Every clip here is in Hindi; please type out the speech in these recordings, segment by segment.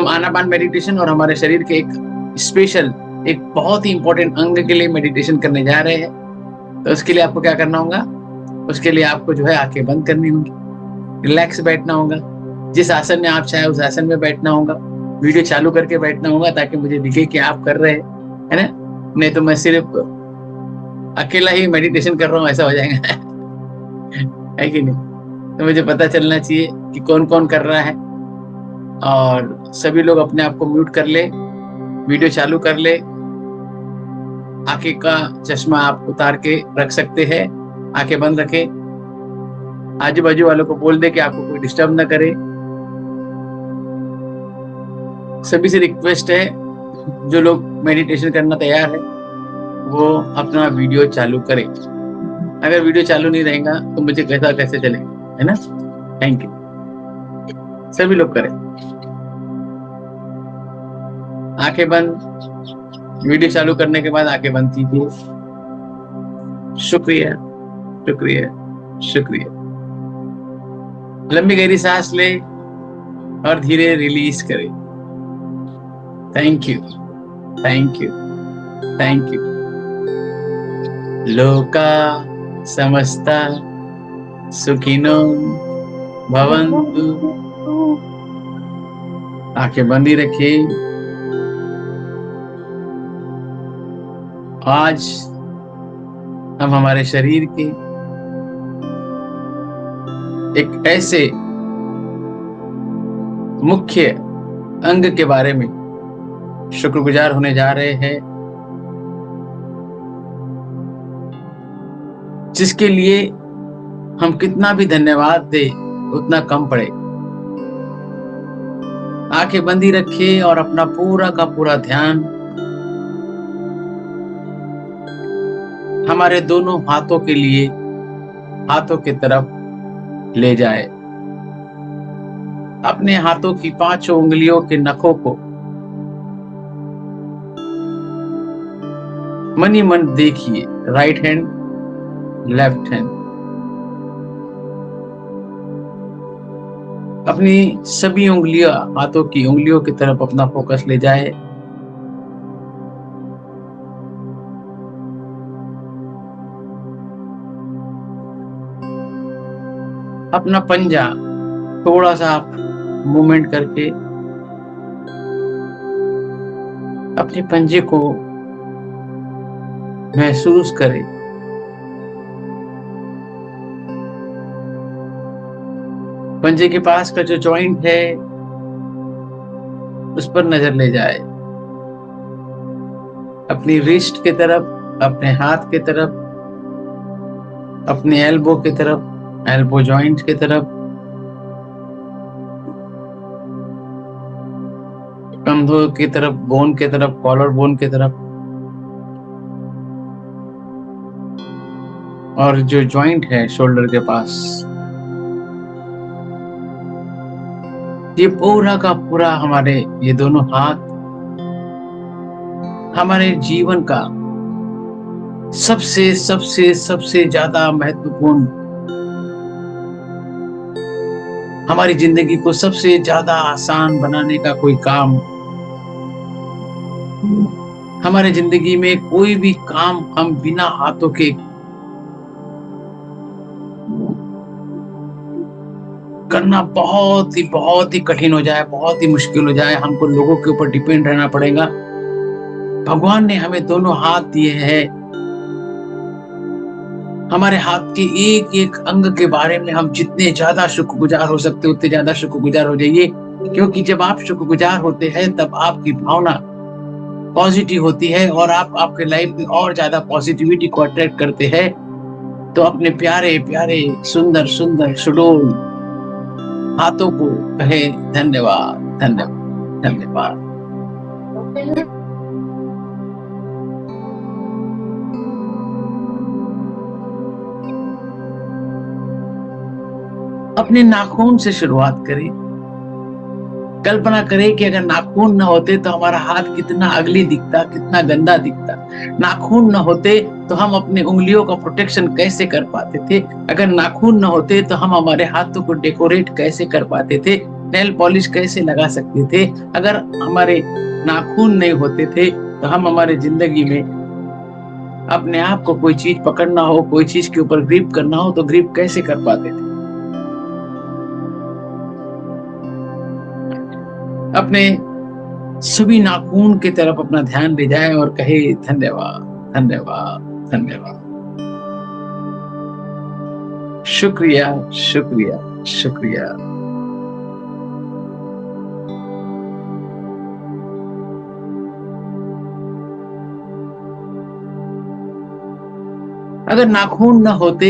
हम आनापान मेडिटेशन और हमारे शरीर के एक स्पेशल, एक बहुत ही इंपॉर्टेंट अंग के लिए मेडिटेशन करने जा रहे हैं। तो उसके लिए आपको क्या करना होगा? उसके लिए आपको जो है आंखें बंद करनी होंगी, रिलैक्स बैठना होगा। जिस आसन में आप चाहे उस आसन में बैठना होगा। वीडियो चालू करके बैठना होगा ताकि मुझे दिखे कि आप कर रहे हैं, है ना? नहीं तो मैं सिर्फ अकेला ही मेडिटेशन कर रहा हूँ ऐसा हो जाएगा है कि नहीं? तो मुझे पता चलना चाहिए कि कौन कौन कर रहा है। और सभी लोग अपने आप को म्यूट कर ले, वीडियो चालू कर ले। आंखें का चश्मा आप उतार के रख सकते हैं, आंखें बंद रखे। आजू बाजू वालों को बोल दे कि आपको कोई डिस्टर्ब ना करे। सभी से रिक्वेस्ट है, जो लोग मेडिटेशन करना तैयार है वो अपना वीडियो चालू करें। अगर वीडियो चालू नहीं रहेगा तो मुझे कैसे चलेगा, है ना? Thank you. सभी लोग करें, आंखें बंद। वीडियो चालू करने के बाद आंखें बंद कीजिए। शुक्रिया, शुक्रिया, शुक्रिया। लंबी गहरी सांस ले और धीरे रिलीज करें। Thank you, thank you, thank you. लोका समस्ता सुखिनो भवन्तु। आंखें बंद ही रखिए। आज हम हमारे शरीर के एक ऐसे मुख्य अंग के बारे में शुक्रगुजार होने जा रहे हैं जिसके लिए हम कितना भी धन्यवाद दे उतना कम पड़े। आंखें बंद ही रखिए और अपना पूरा का पूरा ध्यान हमारे दोनों हाथों के लिए, हाथों की तरफ ले जाए। अपने हाथों की 5 उंगलियों के नखों को मन ही मन देखिए। Right hand, left hand. अपनी सभी उंगलियां, हाथों की उंगलियों की तरफ अपना फोकस ले जाए। अपना पंजा थोड़ा सा आप मूवमेंट करके अपने पंजे को महसूस करें। पंजे के पास का जो जॉइंट है उस पर नजर ले जाए। अपनी रिस्ट की तरफ, अपने हाथ की तरफ, अपने एल्बो की तरफ, एल्बो जॉइंट की तरफ, कंधों की तरफ, बोन की तरफ, कॉलर बोन की तरफ, और जो जॉइंट है शोल्डर के पास, ये पूरा का पूरा हमारे ये दोनों हाथ हमारे जीवन का सबसे सबसे सबसे ज्यादा महत्वपूर्ण, हमारी जिंदगी को सबसे ज्यादा आसान बनाने का कोई काम, हमारे जिंदगी में कोई भी काम हम बिना हाथों के करना बहुत ही कठिन हो जाए, बहुत ही मुश्किल हो जाए, हमको लोगों के ऊपर डिपेंड रहना पड़ेगा। भगवान ने हमें दोनों हाथ दिए हैं। हमारे हाथ के एक एक अंग के बारे में हम जितने ज्यादा शुक्रगुजार हो सकते उतने ज्यादा शुक्रगुजार हो जाइए, क्योंकि जब आप शुक्रगुजार होते हैं तब आपकी भावना पॉजिटिव होती है और आप आपके लाइफ में और ज्यादा पॉजिटिविटी को अट्रैक्ट करते हैं। तो अपने प्यारे प्यारे सुंदर सुंदर सुडोल हाथों को कहे धन्यवाद, धन्यवाद, धन्यवाद। अपने नाखून से शुरुआत करें। कल्पना करें कि अगर नाखून न होते तो हमारा हाथ कितना अगली दिखता, कितना गंदा दिखता। नाखून न होते तो हम अपने उंगलियों का प्रोटेक्शन कैसे कर पाते थे। अगर नाखून न होते तो हम हमारे हाथों को डेकोरेट कैसे कर पाते थे। नेल पॉलिश कैसे लगा सकते थे? अगर हमारे नाखून नहीं होते थे तो हम हमारे जिंदगी में अपने आप को कोई चीज पकड़ना हो, कोई चीज के ऊपर ग्रिप करना हो तो ग्रिप कैसे कर पाते थे? अपने सभी नाखून की तरफ अपना ध्यान ले जाए और कहे धन्यवाद, धन्यवाद, धन्यवाद, शुक्रिया, शुक्रिया, शुक्रिया। अगर नाखून न होते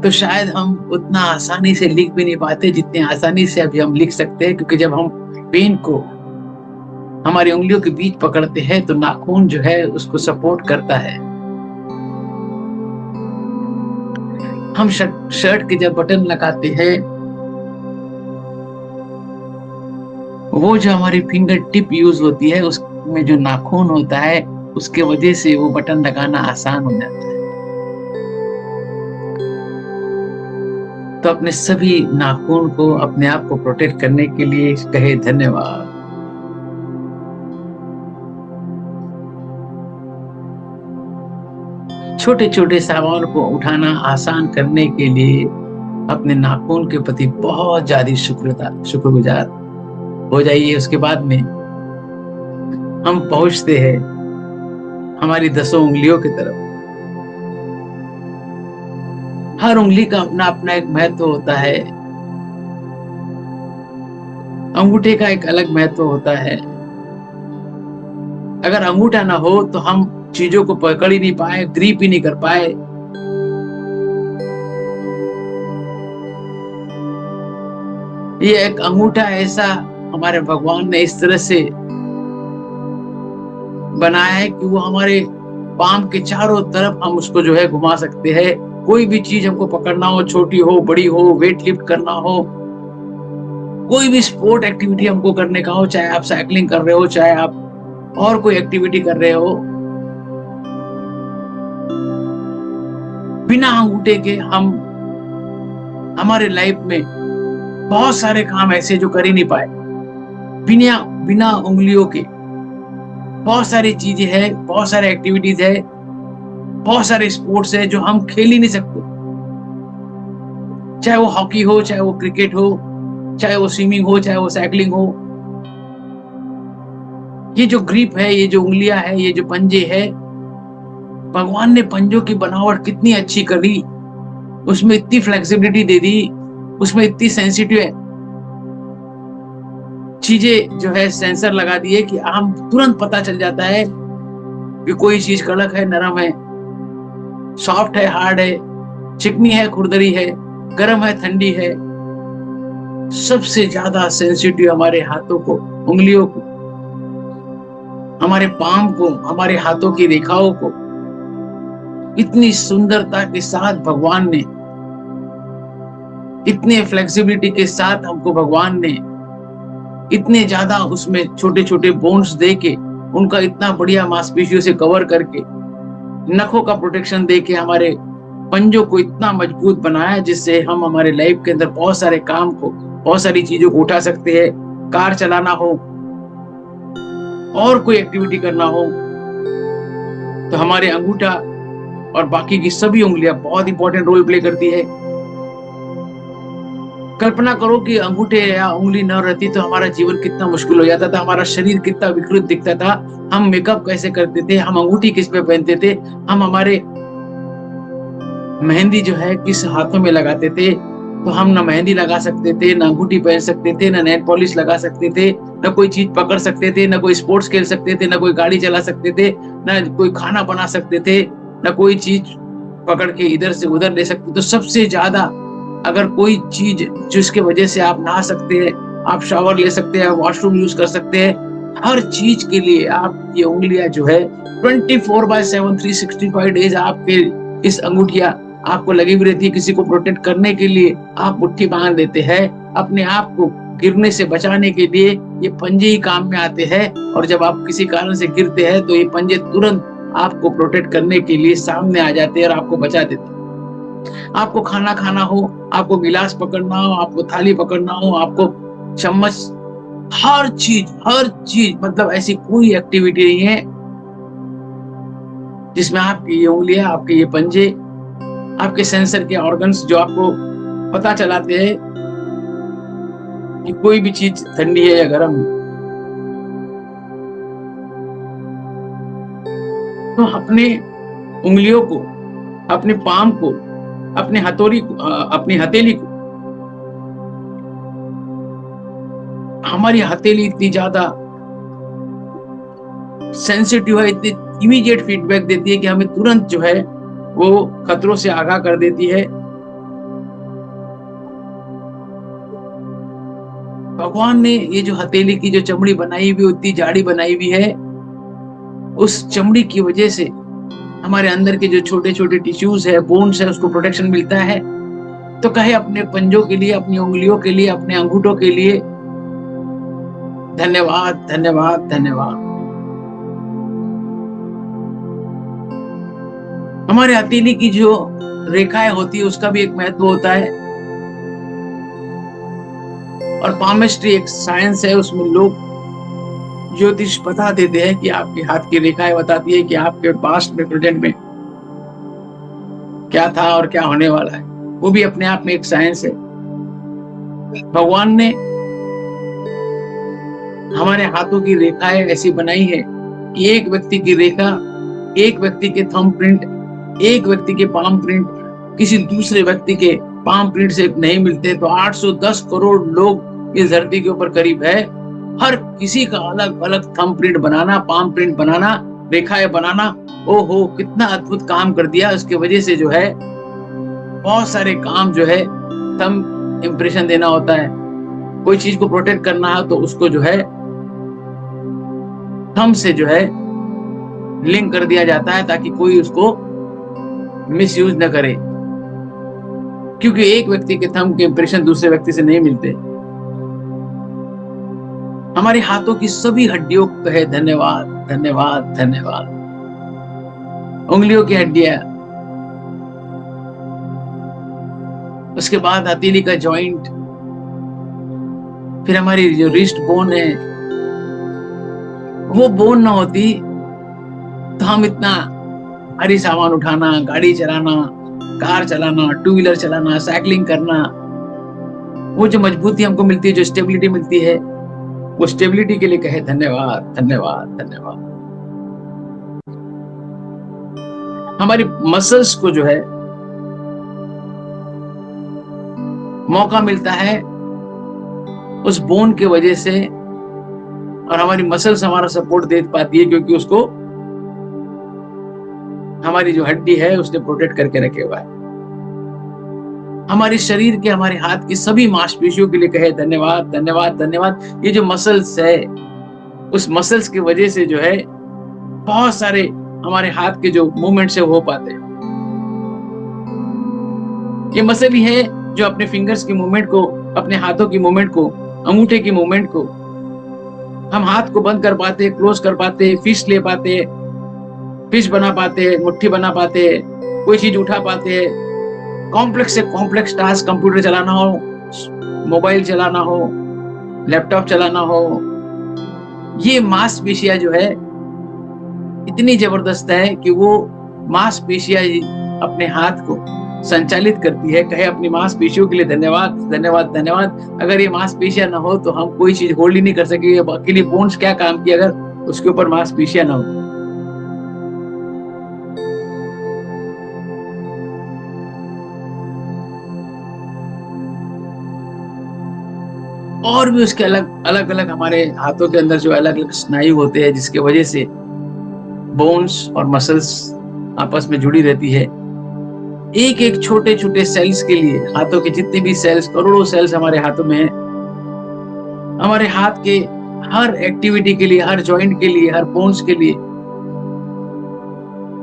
तो शायद हम उतना आसानी से लिख भी नहीं पाते जितने आसानी से अभी हम लिख सकते हैं, क्योंकि जब हम पेन को हमारी उंगलियों के बीच पकड़ते हैं तो नाखून जो है उसको सपोर्ट करता है। हम शर्ट के जब बटन लगाते हैं, वो जो हमारी फिंगर टिप यूज होती है उसमें जो नाखून होता है उसके वजह से वो बटन लगाना आसान हो जाता है। तो अपने सभी नाखून को, अपने आप को प्रोटेक्ट करने के लिए कहे धन्यवाद। छोटे छोटे सामान को उठाना आसान करने के लिए अपने नाखून के प्रति बहुत ज्यादा शुक्रगुजार हो जाइए। उसके बाद में हम पहुंचते हैं हमारी 10 उंगलियों की तरफ। हर उंगली का अपना अपना एक महत्व होता है। अंगूठे का एक अलग महत्व होता है। अगर अंगूठा ना हो तो हम चीजों को पकड़ ही नहीं पाए, ग्रिप ही नहीं कर पाए। ये एक अंगूठा ऐसा हमारे भगवान ने इस तरह से बनाया है कि वो हमारे पाम के चारों तरफ हम उसको जो है घुमा सकते हैं। कोई भी चीज हमको पकड़ना हो, छोटी हो, बड़ी हो, वेट लिफ्ट करना हो, कोई भी स्पोर्ट एक्टिविटी हमको करने का हो, चाहे आप साइकिलिंग कर रहे हो, चाहे आप और कोई एक्टिविटी कर रहे हो, बिना अंगूठे के हम हमारे लाइफ में बहुत सारे काम ऐसे जो कर ही नहीं पाए। बिना उंगलियों के बहुत सारी चीजें हैं, बहुत सारे एक्टिविटीज है, बहुत सारे स्पोर्ट्स है जो हम खेल ही नहीं सकते। चाहे वो हॉकी हो, चाहे वो क्रिकेट हो, चाहे वो स्विमिंग हो, चाहे वो साइकिलिंग हो। ये जो ग्रिप है, ये जो उंगलियां है, ये जो पंजे है, भगवान ने पंजों की बनावट कितनी अच्छी करी, उसमें इतनी फ्लेक्सिबिलिटी दे दी, उसमें इतनी सेंसिटिव है चीजें जो है, सेंसर लगा दिए कि हम तुरंत पता चल जाता है कि कोई चीज कड़क है, नरम है, सॉफ्ट है, हार्ड है, चिकनी है, खुरदरी है, गर्म है, ठंडी है। सबसे ज्यादा सेंसिटिव हमारे हाथों को, उंगलियों को, हमारे पाम को, हमारे हाथों की रेखाओं को इतनी सुंदरता के साथ भगवान ने, इतने फ्लेक्सिबिलिटी के साथ हमको भगवान ने इतने ज्यादा उसमें छोटे छोटे बोन्स दे के, उनका इतना बढ़िया मांसपेशियों से कवर करके, नखों का प्रोटेक्शन दे के हमारे पंजों को इतना मजबूत बनाया जिससे हम हमारे लाइफ के अंदर बहुत सारे काम को, बहुत सारी चीजों को उठा सकते हैं। कार चलाना हो और कोई एक्टिविटी करना हो तो हमारे अंगूठा और बाकी की सभी उंगलियां बहुत इंपॉर्टेंट रोल प्ले करती है। कल्पना करो कि अंगूठे या उंगली न रहती तो हमारा जीवन कितना मुश्किल हो जाता था, हमारा शरीर कितना विकृत दिखता था, हम मेकअप कैसे करते थे, हम अंगूठी किस पे पहनते थे, हम हमारे मेहंदी जो है किस हाथों में लगाते थे। तो हम ना मेहंदी लगा सकते थे, ना अंगूठी पहन सकते थे, ना नेल पॉलिश लगा सकते थे, ना कोई चीज पकड़ सकते थे, ना कोई स्पोर्ट्स खेल सकते थे, ना कोई गाड़ी चला सकते थे, ना कोई खाना बना सकते थे, ना कोई चीज पकड़ के इधर से उधर ले सकते। तो सबसे ज्यादा अगर कोई चीज जिसके वजह से आप नहा सकते हैं, आप शावर ले सकते हैं, वॉशरूम यूज कर सकते हैं, हर चीज के लिए आप ये उंगलियां जो है 24/7 365 डेज आपके इस अंगूठिया आपको लगी हुई रहती है। किसी को प्रोटेक्ट करने के लिए आप मुट्ठी बांध देते हैं, अपने आप को गिरने से बचाने के लिए ये पंजे ही काम में आते हैं। और जब आप किसी कारण से गिरते हैं तो ये पंजे तुरंत आपको प्रोटेक्ट करने के लिए सामने आ जाते हैं और आपको बचा देते हैं। आपको खाना खाना हो, आपको गिलास पकड़ना हो, आपको थाली पकड़ना हो, आपको चम्मच, हर चीज मतलब ऐसी कोई एक्टिविटी नहीं है जिसमें आपकी ये उंगलियां, आपके ये पंजे, आपके सेंसर के ऑर्गन्स जो आपको पता चलाते हैं कि कोई भी चीज ठंडी है या गर्म है। तो अपने उंगलियों को, अपने पाम को, अपने हथौड़ी को, अपनी हथेली को, हमारी हथेली इतनी ज्यादा सेंसिटिव है, इतनी इमीडिएट फीडबैक देती है कि हमें तुरंत जो है वो खतरों से आगाह कर देती है। भगवान ने ये जो हथेली की जो चमड़ी बनाई हुई, उतनी जाड़ी बनाई हुई है, उस चमड़ी की वजह से हमारे अंदर के जो छोटे छोटे टिश्यूज है, बोन्स है, उसको प्रोटेक्शन मिलता है। तो कहे अपने पंजों के लिए, अपनी उंगलियों के लिए, अपने अंगूठों के लिए धन्यवाद, धन्यवाद, धन्यवाद। हमारे हथेली की जो रेखाएं होती है उसका भी एक महत्व होता है। और पामिस्ट्री एक साइंस है, उसमें लोग ज्योतिष बता देते हैं कि आपके हाथ की रेखाएं बताती है कि आपके पास्ट में, प्रेजेंट में क्या था और क्या होने वाला है। वो भी अपने आप में एक साइंस है। भगवान ने हमारे हाथों की रेखाएं ऐसी बनाई है कि एक व्यक्ति की रेखा, एक व्यक्ति के थंब प्रिंट, एक व्यक्ति के पाम प्रिंट किसी दूसरे व्यक्ति के पाम प्रिंट से नहीं मिलते। तो 810 करोड़ लोग इस धरती के ऊपर करीब है, हर किसी का अलग अलग थंब प्रिंट बनाना, पाम प्रिंट बनाना, रेखाएं बनाना, ओहो कितना अद्भुत काम कर दिया। उसकी वजह से जो है बहुत सारे काम जो है थंब इंप्रेशन देना होता है। कोई चीज को प्रोटेक्ट करना है तो उसको जो है थंब से जो है लिंक कर दिया जाता है ताकि कोई उसको मिसयूज न करे, क्योंकि एक व्यक्ति के थंब के इंप्रेशन दूसरे व्यक्ति से नहीं मिलते। हमारे हाथों की सभी हड्डियों को कहे धन्यवाद, धन्यवाद, धन्यवाद। उंगलियों की हड्डियां, उसके बाद हथेली का जॉइंट, फिर हमारी जो रिस्ट बोन है, वो बोन ना होती तो हम इतना भारी सामान उठाना, गाड़ी चलाना, कार चलाना, टू व्हीलर चलाना, साइकिलिंग करना, वो जो मजबूती हमको मिलती है, जो स्टेबिलिटी मिलती है, वो स्टेबिलिटी के लिए कहे धन्यवाद, धन्यवाद, धन्यवाद। हमारी मसल्स को जो है मौका मिलता है उस बोन के वजह से, और हमारी मसल्स हमारा सपोर्ट दे पाती है क्योंकि उसको हमारी जो हड्डी है उसने प्रोटेक्ट करके रखे हुआ है। हमारे शरीर के, हमारे हाथ की सभी मांसपेशियों के लिए कहे धन्यवाद, धन्यवाद, धन्यवाद। ये जो मसल्स है, उस मसल्स की वजह से जो है बहुत सारे हमारे हाथ के जो मूवमेंट्स है वो हो पाते हैं। ये मसल ही है जो अपने फिंगर्स की मूवमेंट को, अपने हाथों की मूवमेंट को, अंगूठे की मूवमेंट को, हम हाथ को बंद कर पाते, क्लोज कर पाते, फिश ले पाते, फिश बना पाते, मुट्ठी बना पाते, कोई चीज उठा पाते, कॉम्प्लेक्स से कॉम्प्लेक्स टास्क, कंप्यूटर चलाना हो, मोबाइल चलाना हो, लैपटॉप चलाना हो। ये मांसपेशियां जो है इतनी जबरदस्त है कि वो मांसपेशियां अपने हाथ को संचालित करती है। कहे अपनी मांसपेशियों के लिए धन्यवाद, धन्यवाद, धन्यवाद। अगर ये मांसपेशियां ना हो तो हम कोई चीज होल्ड ही नहीं कर सकेंगे। अकेली बोन्स क्या काम किया अगर उसके ऊपर मांसपेशियां ना हो। और भी उसके अलग अलग अलग हमारे हाथों के अंदर जो अलग अलग स्नायु होते हैं जिसके वजह से बोन्स और मसल्स आपस में जुड़ी रहती है। एक एक छोटे छोटे सेल्स के लिए, हाथों के जितने भी सेल्स, करोड़ों सेल्स हमारे हाथों में है, हमारे हाथ के हर एक्टिविटी के लिए, हर जॉइंट के लिए, हर बोन्स के लिए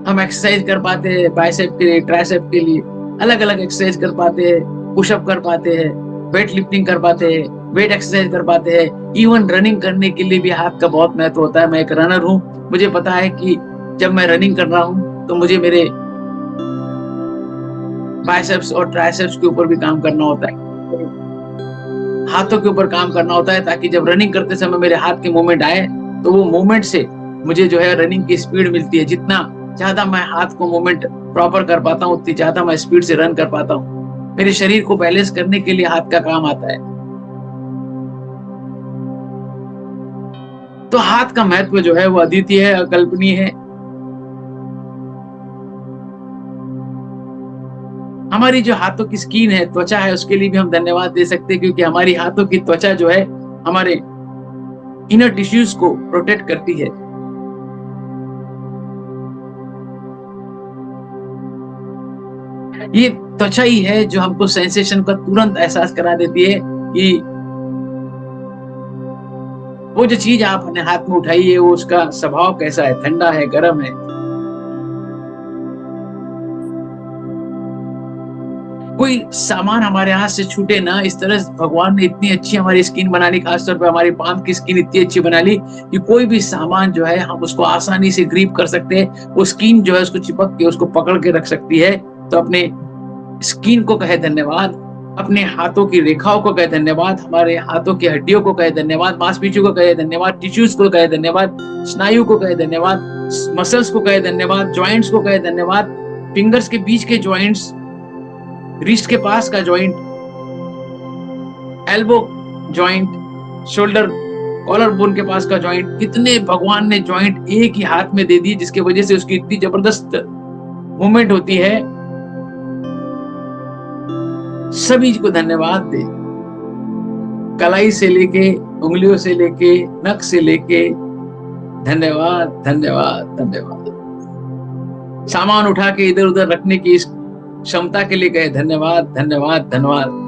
हम एक्सरसाइज कर पाते हैं। बाइसेप के लिए, ट्राइसेप के लिए अलग अलग एक्सरसाइज कर पाते हैं, पुशअप कर पाते हैं, वेट लिफ्टिंग कर पाते हैं, वेट एक्सरसाइज कर पाते हैं। इवन रनिंग करने के लिए भी हाथ का बहुत महत्व होता है। मैं एक रनर हूँ, मुझे पता है कि जब मैं रनिंग कर रहा हूँ तो मुझे मेरे बाइसेप्स और ट्राइसेप्स के ऊपर भी काम करना होता है, हाथों के ऊपर काम करना होता है, ताकि जब रनिंग करते समय मेरे हाथ के मूवमेंट आए तो वो मूवमेंट से मुझे जो है रनिंग की स्पीड मिलती है। जितना ज्यादा मैं हाथ को मूवमेंट प्रॉपर कर पाता हूँ, उतनी ज्यादा मैं स्पीड से रन कर पाता हूँ। मेरे शरीर को बैलेंस करने के लिए हाथ का काम आता है। तो हाथ का महत्व जो है वो अद्वितीय है, अकल्पनीय है। हमारी जो हाथों की स्किन है, त्वचा है, उसके लिए भी हम धन्यवाद दे सकते हैं, क्योंकि हमारी हाथों की त्वचा जो है हमारे इनर टिश्यूज को प्रोटेक्ट करती है। ये त्वचा ही है जो हमको सेंसेशन का तुरंत एहसास करा देती है कि वो जो चीज आप अपने हाथ में उठाई है वो उसका स्वभाव कैसा है, ठंडा है, गर्म है। कोई सामान हमारे हाथ से छूटे ना, इस तरह भगवान ने इतनी अच्छी हमारी स्किन बना ली, खासतौर पे हमारी पाम की स्किन इतनी अच्छी बना ली कि कोई भी सामान जो है हम उसको आसानी से ग्रिप कर सकते हैं। वो स्किन जो है उसको चिपक के उसको पकड़ के रख सकती है। तो अपने स्किन को कहे धन्यवाद, अपने हाथों की रेखाओं को कहे धन्यवाद, हमारे हाथों की हड्डियों को कहे धन्यवाद, मांसपेशियों को कहे धन्यवाद, टिश्यूज को कहे धन्यवाद, स्नायु को कहे धन्यवाद, मसल्स को कहे धन्यवाद, जॉइंट्स को कहे धन्यवाद, फिंगर्स के बीच के जॉइंट्स, रिस्ट के पास का joint, elbow joint, shoulder collar bone के पास का जॉइंट, कितने भगवान ने जॉइंट एक ही हाथ में दे दिए, जिसकी वजह से उसकी इतनी जबरदस्त मूवमेंट होती है। सभी को धन्यवाद दे, कलाई से लेके, उंगलियों से लेके, नख से लेके, धन्यवाद धन्यवाद धन्यवाद। सामान उठा के इधर उधर रखने की इस क्षमता के लिए कहे धन्यवाद धन्यवाद धन्यवाद।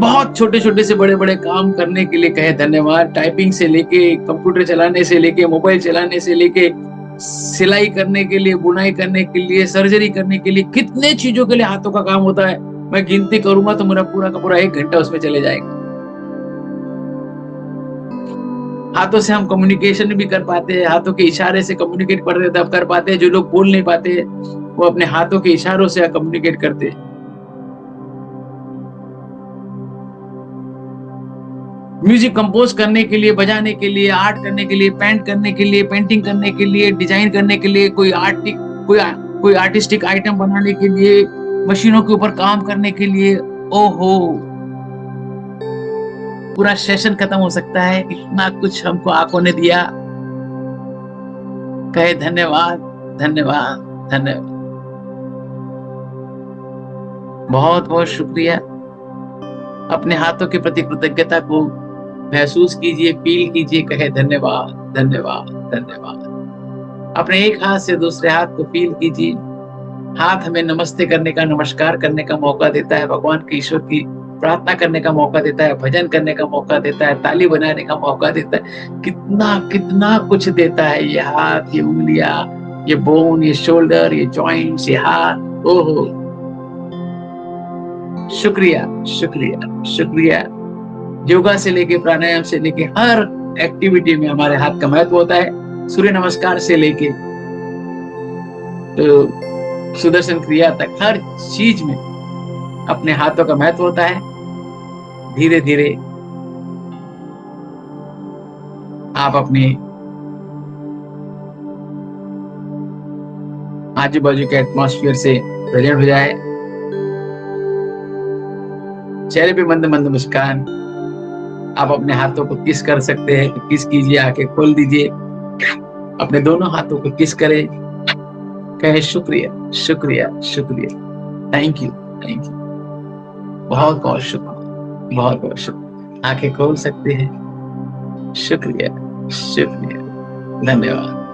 बहुत छोटे छोटे से बड़े बड़े काम करने के लिए कहे धन्यवाद। टाइपिंग से लेके, कंप्यूटर चलाने से लेके, मोबाइल चलाने से लेके, सिलाई करने के लिए, बुनाई करने के लिए, सर्जरी करने के लिए, कितने चीजों के लिए हाथों का काम होता है। मैं गिनती करूंगा तो मेरा पूरा का पूरा 1 घंटा उसमें चले जाएगा। हाथों से हम कम्युनिकेशन भी कर पाते हैं, हाथों के इशारे से कम्युनिकेट कर पाते हैं। जो लोग बोल नहीं पाते वो अपने हाथों के इशारों से कम्युनिकेट करते हैं। म्यूजिक कंपोज करने के लिए, बजाने के लिए, आर्ट करने के लिए, पेंट करने के लिए, पेंटिंग करने के लिए, डिजाइन करने के लिए, कोई आर्टिस्टिक आइटम बनाने के लिए, मशीनों के ऊपर काम करने के लिए। ओहो, पूरा सेशन खत्म हो सकता है, इतना कुछ हमको आंखों ने दिया। कहे धन्यवाद धन्यवाद धन्यवाद। बहुत बहुत शुक्रिया। अपने हाथों के प्रति कृतज्ञता को महसूस कीजिए, फील कीजिए, कहे धन्यवाद धन्यवाद धन्यवाद। अपने एक हाथ से दूसरे हाथ को फील कीजिए। हाथ हमें नमस्ते करने का, नमस्कार करने का मौका देता है, भगवान की, ईश्वर की प्रार्थना करने का मौका देता है, भजन करने का मौका देता है, ताली बनाने का मौका देता है। कितना कितना कुछ देता है ये हाथ, ये उंगलियां, ये बोन, ये शोल्डर, ये जॉइंट्स, ये हाथ। ओहो, शुक्रिया शुक्रिया शुक्रिया। योगा से लेके, प्राणायाम से लेके, हर एक्टिविटी में हमारे हाथ का महत्व होता है। सूर्य नमस्कार से लेके तो सुदर्शन क्रिया तक, हर चीज में अपने हाथों का महत्व होता है। धीरे धीरे आप अपने आजू बाजू के एटमॉस्फेयर से प्रेजेंट हो जाए। चेहरे पे मंद मंद मुस्कान। आप अपने हाथों को किस कर सकते हैं तो किस कीजिए, आंखें खोल दीजिए, अपने दोनों हाथों को किस करें, कहे शुक्रिया शुक्रिया शुक्रिया, थैंक यू थैंक यू, बहुत बहुत शुक्रिया, बहुत बहुत शुक्रिया। आंखें खोल सकते हैं। शुक्रिया शुक्रिया, धन्यवाद।